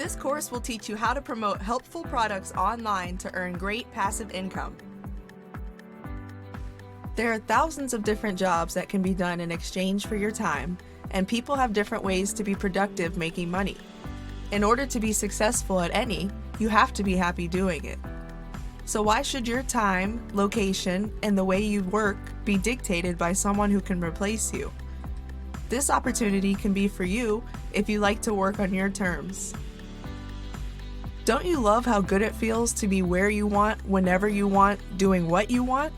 This course will teach you how to promote helpful products online to earn great passive income. There are thousands of different jobs that can be done in exchange for your time, and people have different ways to be productive making money. In order to be successful at any, you have to be happy doing it. So why should your time, location, and the way you work be dictated by someone who can replace you? This opportunity can be for you if you like to work on your terms. Don't you love how good it feels to be where you want, whenever you want, doing what you want?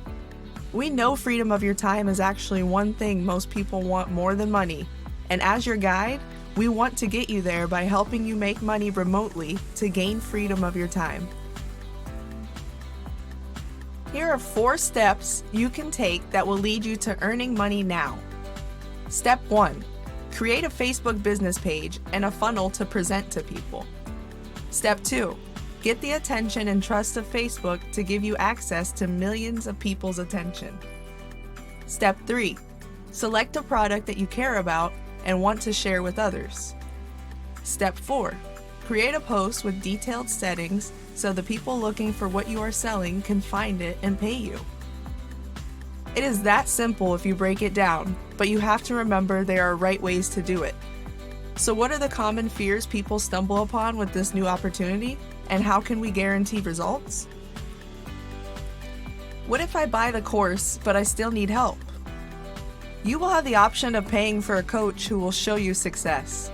We know freedom of your time is actually one thing most people want more than money, and as your guide, we want to get you there by helping you make money remotely to gain freedom of your time. Here are 4 steps you can take that will lead you to earning money now. Step 1. Create a Facebook business page and a funnel to present to people. Step 2. Get the attention and trust of Facebook to give you access to millions of people's attention. Step 3. Select a product that you care about and want to share with others. Step 4. Create a post with detailed settings so the people looking for what you are selling can find it and pay you. It is that simple if you break it down, but you have to remember there are right ways to do it. So what are the common fears people stumble upon with this new opportunity, and how can we guarantee results? What if I buy the course, but I still need help? You will have the option of paying for a coach who will show you success.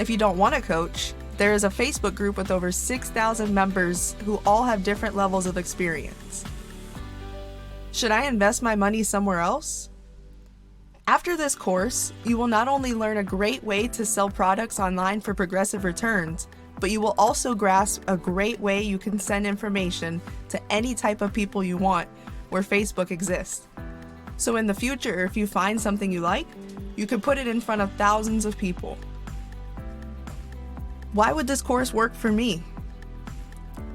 If you don't want a coach, there is a Facebook group with over 6,000 members who all have different levels of experience. Should I invest my money somewhere else? After this course, you will not only learn a great way to sell products online for progressive returns, but you will also grasp a great way you can send information to any type of people you want where Facebook exists. So in the future, if you find something you like, you can put it in front of thousands of people. Why would this course work for me?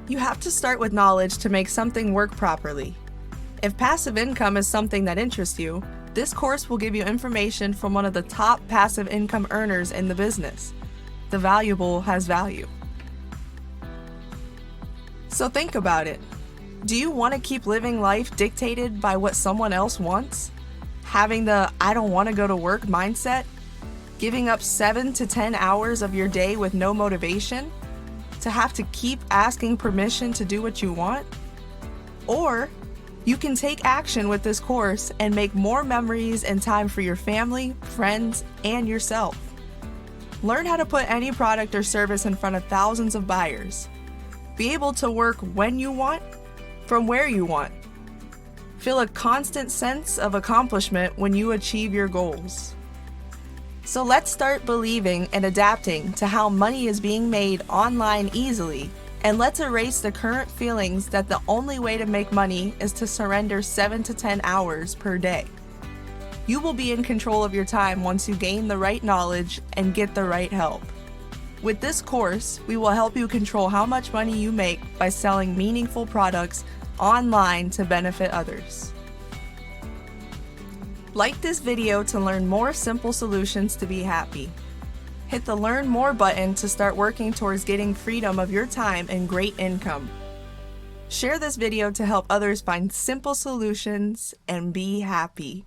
You have to start with knowledge to make something work properly. If passive income is something that interests you, this course will give you information from one of the top passive income earners in the business. The valuable has value. So think about it. Do you want to keep living life dictated by what someone else wants? Having the "I don't want to go to work" mindset? Giving up 7 to 10 hours of your day with no motivation? To have to keep asking permission to do what you want? Or you can take action with this course and make more memories and time for your family, friends, and yourself. Learn how to put any product or service in front of thousands of buyers. Be able to work when you want, from where you want. Feel a constant sense of accomplishment when you achieve your goals. So let's start believing and adapting to how money is being made online easily, and let's erase the current feelings that the only way to make money is to surrender 7 to 10 hours per day. You will be in control of your time once you gain the right knowledge and get the right help. With this course, we will help you control how much money you make by selling meaningful products online to benefit others. Like this video to learn more simple solutions to be happy. Hit the Learn More button to start working towards getting freedom of your time and great income. Share this video to help others find simple solutions and be happy.